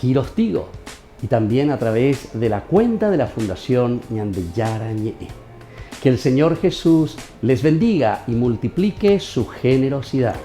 Giros Tigo y también a través de la cuenta de la Fundación Ñandeyara Ñe'e. Que el Señor Jesús les bendiga y multiplique su generosidad.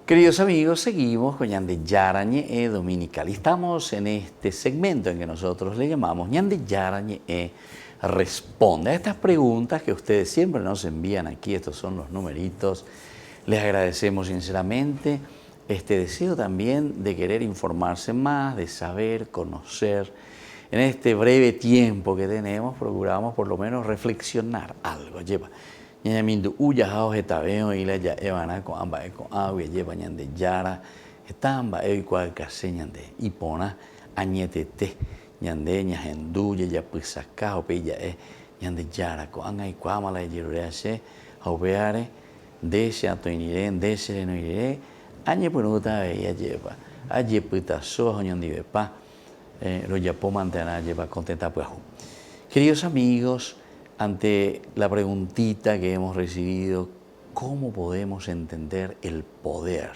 Queridos amigos, seguimos con Ñande Yarañe Dominical y estamos en este segmento en que nosotros le llamamos Ñande Yarañe Responde a estas preguntas que ustedes siempre nos envían aquí. Estos son los numeritos. Les agradecemos sinceramente este deseo también de querer informarse más, de saber, conocer. En este breve tiempo que tenemos, procuramos por lo menos reflexionar algo. Lleva. Ñañamindu uya jao jetabeo y la ya evana con amba con agua lleva ñande yara estamba e cual case ñande y pona añetete ñande ñajendu ya pisaka o pella ñande yara con anga y cuama la yirurease aubeare de se atoinire de se no iré añe punuta ella lleva aye pita so ñande bepa lo ya po mantena lleva contenta pues. Queridos amigos, ante la preguntita que hemos recibido, ¿cómo podemos entender el poder?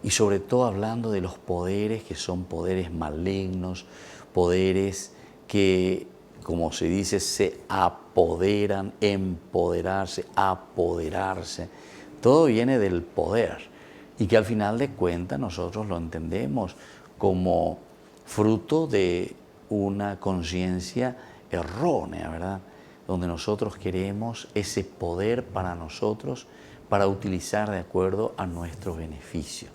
Y sobre todo hablando de los poderes que son poderes malignos, poderes que, como se dice, se apoderan, empoderarse, apoderarse. Todo viene del poder y que al final de cuentas nosotros lo entendemos como fruto de una conciencia errónea, ¿verdad? Donde nosotros queremos ese poder para nosotros, para utilizar de acuerdo a nuestro beneficio.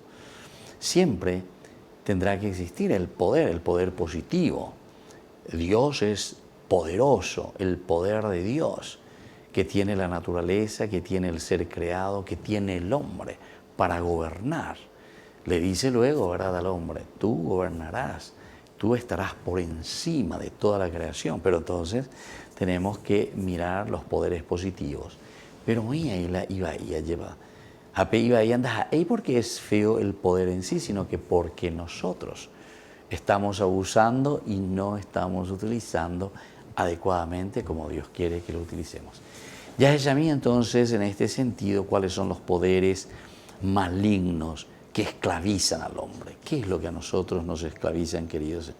Siempre tendrá que existir el poder positivo. Dios es poderoso, el poder de Dios, que tiene la naturaleza, que tiene el ser creado, que tiene el hombre para gobernar. Le dice luego, ¿verdad?, al hombre, tú gobernarás, tú estarás por encima de toda la creación. Pero entonces tenemos que mirar los poderes positivos. Pero iba a llevar. Iba a andar ahí porque es feo el poder en sí, sino que porque nosotros estamos abusando y no estamos utilizando adecuadamente como Dios quiere que lo utilicemos. Ya es a mí entonces, en este sentido, cuáles son los poderes malignos que esclavizan al hombre. ¿Qué es lo que a nosotros nos esclavizan, queridos?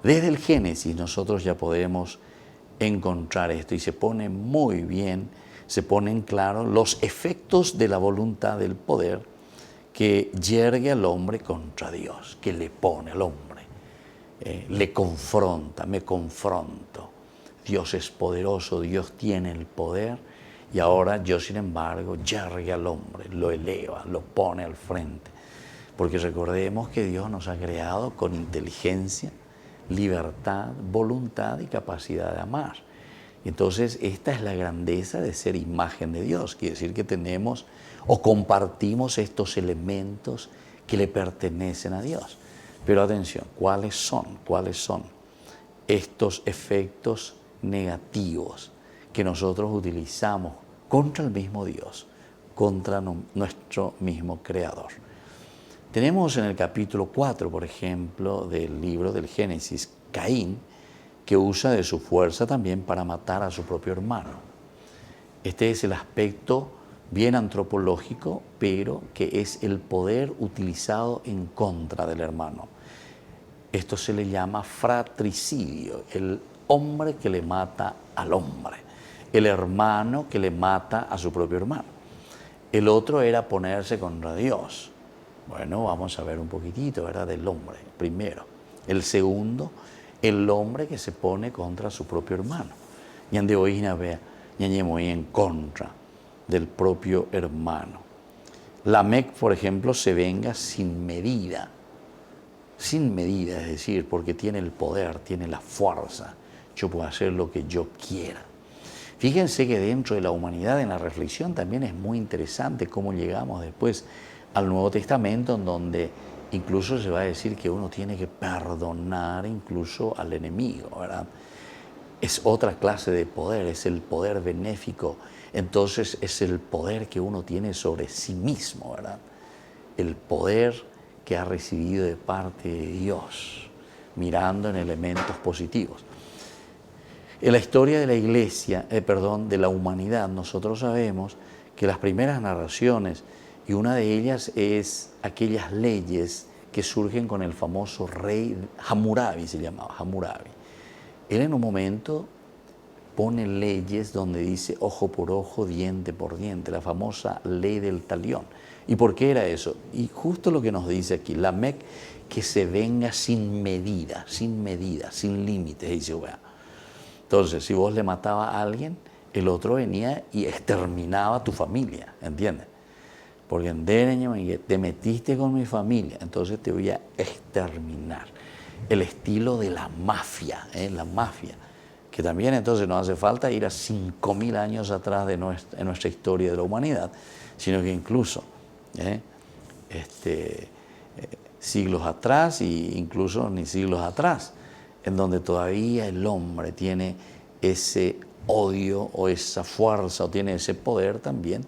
Desde el Génesis nosotros ya podemos encontrar esto y se pone muy bien, se ponen claros los efectos de la voluntad del poder que yergue al hombre contra Dios, que le pone al hombre, le confronta, me confronto. Dios es poderoso, Dios tiene el poder y ahora yo, sin embargo, yergue al hombre, lo eleva, lo pone al frente. Porque recordemos que Dios nos ha creado con inteligencia, libertad, voluntad y capacidad de amar. Entonces, esta es la grandeza de ser imagen de Dios. Quiere decir que tenemos o compartimos estos elementos que le pertenecen a Dios. Pero atención, ¿cuáles son estos efectos negativos que nosotros utilizamos contra el mismo Dios, contra nuestro mismo Creador? Tenemos en el capítulo 4, por ejemplo, del libro del Génesis, Caín, que usa de su fuerza también para matar a su propio hermano. Este es el aspecto bien antropológico, pero que es el poder utilizado en contra del hermano. Esto se le llama fratricidio, el hombre que le mata al hombre, el hermano que le mata a su propio hermano. El otro era ponerse contra Dios. Bueno, vamos a ver un poquitito, ¿verdad?, del hombre primero. El segundo, el hombre que se pone contra su propio hermano. Ñande oína vea, ñañemoy en contra del propio hermano. Lamec, por ejemplo, se venga sin medida, es decir, porque tiene el poder, tiene la fuerza. Yo puedo hacer lo que yo quiera. Fíjense que dentro de la humanidad, en la reflexión, también es muy interesante cómo llegamos después al Nuevo Testamento, en donde incluso se va a decir que uno tiene que perdonar incluso al enemigo, ¿verdad? Es otra clase de poder, es el poder benéfico. Entonces es el poder que uno tiene sobre sí mismo, ¿verdad? El poder que ha recibido de parte de Dios, mirando en elementos positivos. En la historia de la iglesia, de la humanidad, nosotros sabemos que las primeras narraciones, y una de ellas es aquellas leyes que surgen con el famoso rey Hammurabi, se llamaba Hammurabi. Él en un momento pone leyes donde dice ojo por ojo, diente por diente, la famosa ley del talión. ¿Y por qué era eso? Y justo lo que nos dice aquí, Lamec, que se venga sin medida, sin límites, dice Jehová. Entonces, si vos le matabas a alguien, el otro venía y exterminaba a tu familia, ¿entiendes? Porque en Dereño te metiste con mi familia, entonces te voy a exterminar. El estilo de la mafia, la mafia, que también entonces no hace falta ir a 5.000 años atrás de nuestra historia de la humanidad, sino que incluso siglos atrás e incluso ni siglos atrás, en donde todavía el hombre tiene ese odio o esa fuerza o tiene ese poder también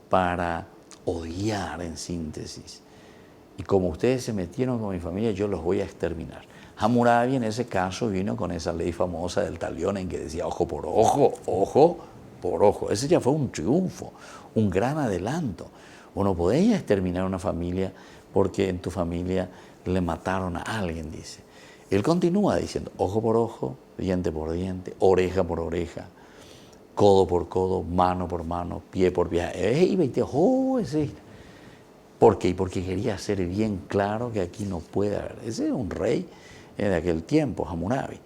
para odiar en síntesis. Y como ustedes se metieron con mi familia, yo los voy a exterminar. Hammurabi en ese caso vino con esa ley famosa del talión en que decía ojo por ojo, ojo por ojo. Ese ya fue un triunfo, un gran adelanto. Uno podía exterminar una familia porque en tu familia le mataron a alguien, dice. Él continúa diciendo ojo por ojo, diente por diente, oreja por oreja, codo por codo, mano por mano, pie por pie. ¿Por qué? Porque quería hacer bien claro que aquí no puede haber. Ese es un rey de aquel tiempo, Hammurabi.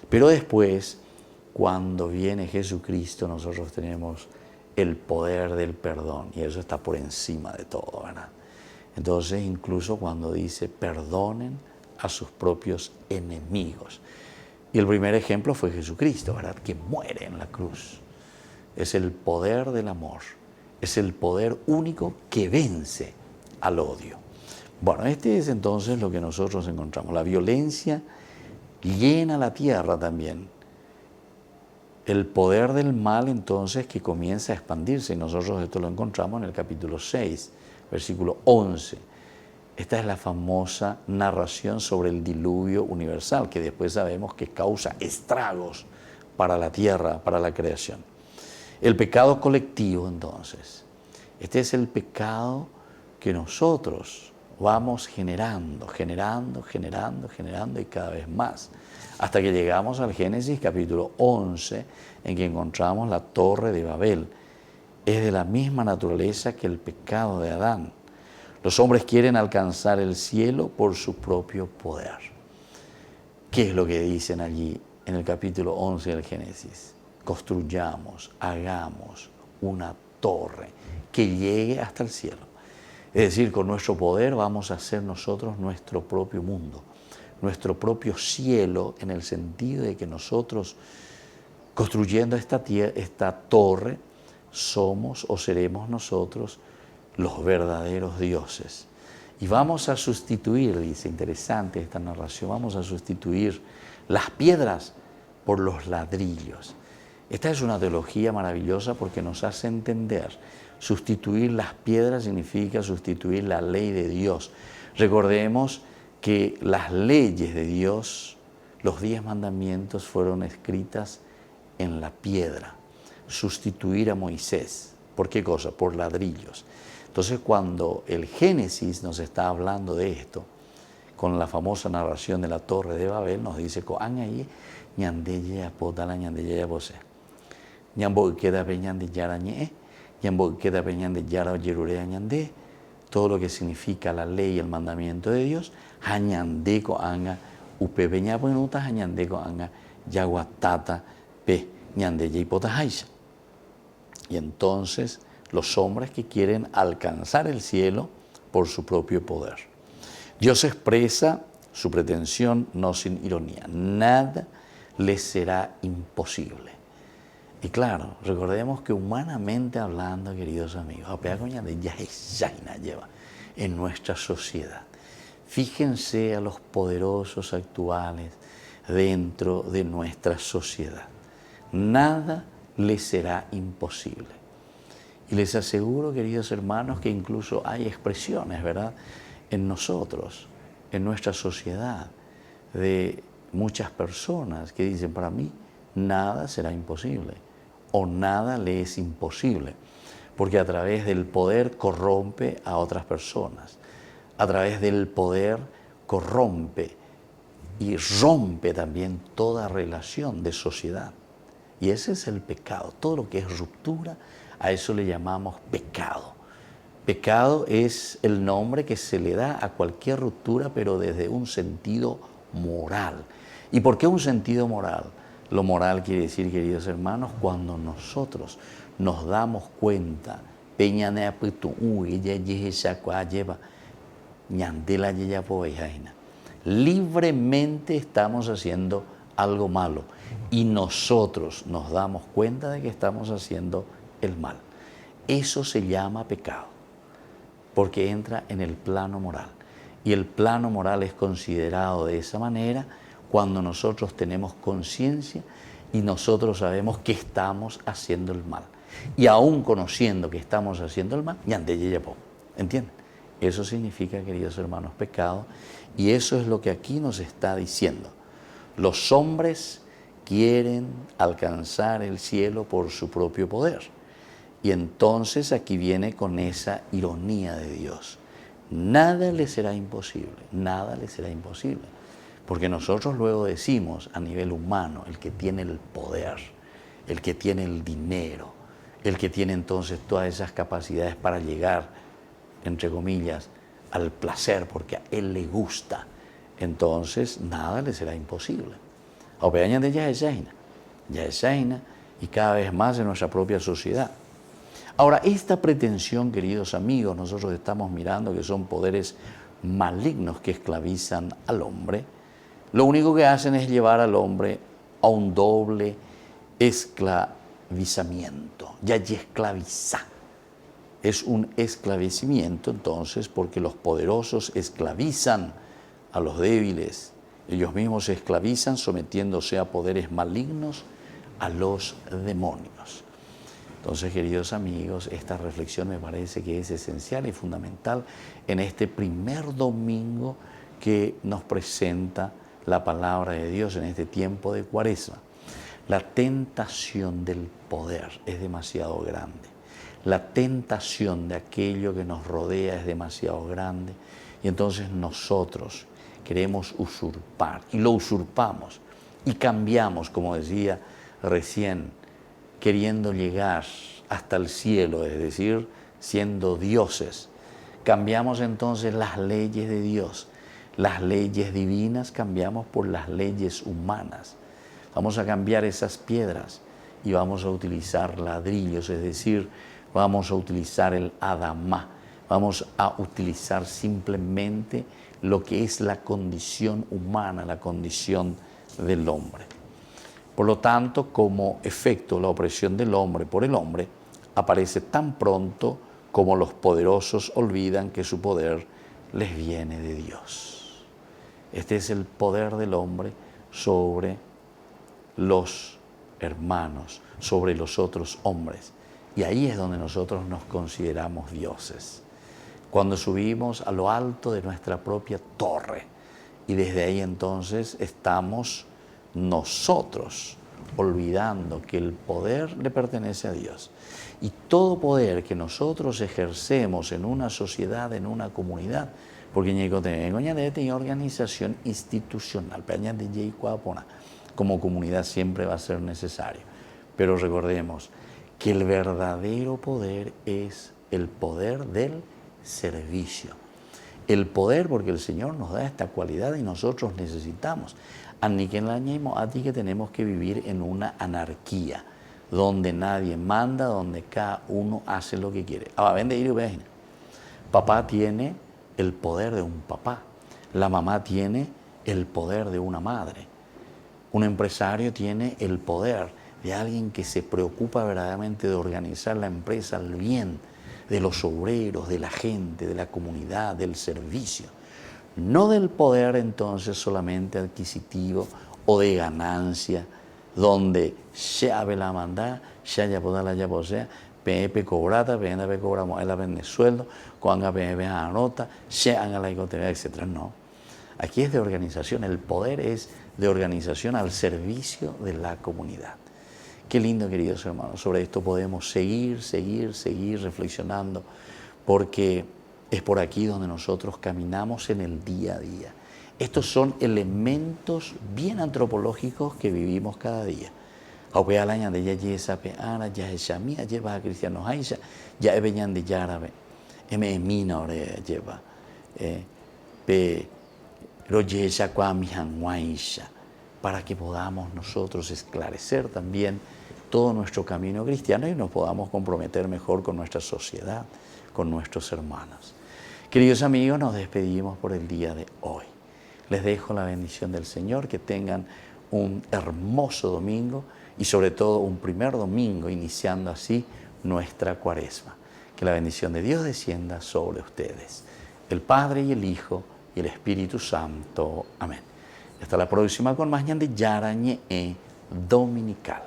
Pero después, cuando viene Jesucristo, nosotros tenemos el poder del perdón y eso está por encima de todo, ¿verdad? Entonces, incluso cuando dice perdonen a sus propios enemigos. Y el primer ejemplo fue Jesucristo, ¿verdad? Que muere en la cruz. Es el poder del amor, es el poder único que vence al odio. Bueno, este es entonces lo que nosotros encontramos. La violencia llena la tierra también. El poder del mal entonces que comienza a expandirse, y nosotros esto lo encontramos en el capítulo 6, versículo 11. Esta es la famosa narración sobre el diluvio universal, que después sabemos que causa estragos para la tierra, para la creación. El pecado colectivo, entonces. Este es el pecado que nosotros vamos generando y cada vez más. Hasta que llegamos al Génesis capítulo 11, en que encontramos la Torre de Babel. Es de la misma naturaleza que el pecado de Adán. Los hombres quieren alcanzar el cielo por su propio poder. ¿Qué es lo que dicen allí en el capítulo 11 del Génesis? Construyamos, hagamos una torre que llegue hasta el cielo. Es decir, con nuestro poder vamos a hacer nosotros nuestro propio mundo, nuestro propio cielo, en el sentido de que nosotros, construyendo esta torre, somos o seremos nosotros los verdaderos dioses. Y vamos a sustituir, dice, interesante esta narración, vamos a sustituir las piedras por los ladrillos. Esta es una teología maravillosa porque nos hace entender, sustituir las piedras significa sustituir la ley de Dios. Recordemos que las leyes de Dios, los 10 mandamientos fueron escritas en la piedra. Sustituir a Moisés. ¿Por qué cosa? Por ladrillos. Entonces, cuando el Génesis nos está hablando de esto, con la famosa narración de la Torre de Babel, nos dice, todo lo que significa la ley y el mandamiento de Dios, y entonces los hombres que quieren alcanzar el cielo por su propio poder. Dios expresa su pretensión no sin ironía. Nada les será imposible. Y claro, recordemos que humanamente hablando, queridos amigos, en nuestra sociedad. Fíjense a los poderosos actuales dentro de nuestra sociedad. Nada les será imposible. Y les aseguro, queridos hermanos, que incluso hay expresiones, ¿verdad?, en nosotros, en nuestra sociedad, de muchas personas que dicen, para mí, nada será imposible, o nada le es imposible, porque a través del poder corrompe a otras personas, a través del poder corrompe y rompe también toda relación de sociedad. Y ese es el pecado, todo lo que es ruptura, a eso le llamamos pecado. Pecado es el nombre que se le da a cualquier ruptura, pero desde un sentido moral. ¿Y por qué un sentido moral? Lo moral quiere decir, queridos hermanos, cuando nosotros nos damos cuenta, libremente estamos haciendo algo malo y nosotros nos damos cuenta de que estamos haciendo el mal. Eso se llama pecado, porque entra en el plano moral. Y el plano moral es considerado de esa manera cuando nosotros tenemos conciencia y nosotros sabemos que estamos haciendo el mal. Y aún conociendo que estamos haciendo el mal, ¿entienden? Eso significa, queridos hermanos, pecado. Y eso es lo que aquí nos está diciendo. Los hombres quieren alcanzar el cielo por su propio poder. Y entonces aquí viene con esa ironía de Dios. Nada le será imposible, nada le será imposible. Porque nosotros luego decimos a nivel humano, el que tiene el poder, el que tiene el dinero, el que tiene entonces todas esas capacidades para llegar, entre comillas, al placer, porque a él le gusta, entonces nada le será imposible. Y cada vez más en nuestra propia sociedad. Ahora, esta pretensión, queridos amigos, nosotros estamos mirando que son poderes malignos que esclavizan al hombre. Lo único que hacen es llevar al hombre a un doble esclavizamiento. Ya esclaviza. Es un esclavecimiento, entonces, porque los poderosos esclavizan a los débiles. Ellos mismos se esclavizan sometiéndose a poderes malignos, a los demonios. Entonces, queridos amigos, esta reflexión me parece que es esencial y fundamental en este primer domingo que nos presenta la palabra de Dios en este tiempo de Cuaresma. La tentación del poder es demasiado grande. La tentación de aquello que nos rodea es demasiado grande. Y entonces nosotros queremos usurpar y lo usurpamos y cambiamos, como decía recién, queriendo llegar hasta el cielo, es decir, siendo dioses. Cambiamos entonces las leyes de Dios, las leyes divinas cambiamos por las leyes humanas. Vamos a cambiar esas piedras y vamos a utilizar ladrillos, es decir, vamos a utilizar el Adamá, vamos a utilizar simplemente lo que es la condición humana, la condición del hombre. Por lo tanto, como efecto, la opresión del hombre por el hombre aparece tan pronto como los poderosos olvidan que su poder les viene de Dios. Este es el poder del hombre sobre los hermanos, sobre los otros hombres. Y ahí es donde nosotros nos consideramos dioses. Cuando subimos a lo alto de nuestra propia torre y desde ahí entonces estamos nosotros olvidando que el poder le pertenece a Dios. Y todo poder que nosotros ejercemos en una sociedad, en una comunidad, porque en organización institucional, como comunidad siempre va a ser necesario. Pero recordemos que el verdadero poder es el poder del servicio. El poder, porque el Señor nos da esta cualidad y nosotros necesitamos. A ti que tenemos que vivir en una anarquía, donde nadie manda, donde cada uno hace lo que quiere. Papá tiene el poder de un papá, la mamá tiene el poder de una madre, un empresario tiene el poder de alguien que se preocupa verdaderamente de organizar la empresa al bien de los obreros, de la gente, de la comunidad, del servicio. No del poder entonces solamente adquisitivo o de ganancia, donde se abre la mandada, se haya podada ya posea, PEP cobrata, PNP cobramos el vende sueldo, cuando PNP anota, se haga la icotería, etc. No. Aquí es de organización, el poder es de organización al servicio de la comunidad. Qué lindo, queridos hermanos, sobre esto podemos seguir reflexionando, porque es por aquí donde nosotros caminamos en el día a día. Estos son elementos bien antropológicos que vivimos cada día. emina ore lleva pe royeya cuamijanguaisha, para que podamos nosotros esclarecer también todo nuestro camino cristiano y nos podamos comprometer mejor con nuestra sociedad, con nuestros hermanos. Queridos amigos, nos despedimos por el día de hoy. Les dejo la bendición del Señor, que tengan un hermoso domingo y sobre todo un primer domingo, iniciando así nuestra cuaresma. Que la bendición de Dios descienda sobre ustedes, el Padre y el Hijo y el Espíritu Santo. Amén. Hasta la próxima con más Ñande Yarañe Dominical.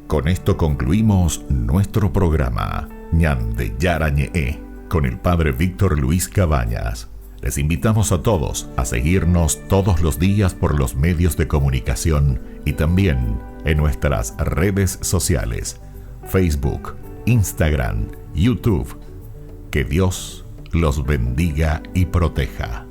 Con esto concluimos nuestro programa Ñande Yarañe con el Padre Víctor Luis Cabañas. Les invitamos a todos a seguirnos todos los días por los medios de comunicación y también en nuestras redes sociales, Facebook, Instagram, YouTube. Que Dios los bendiga y proteja.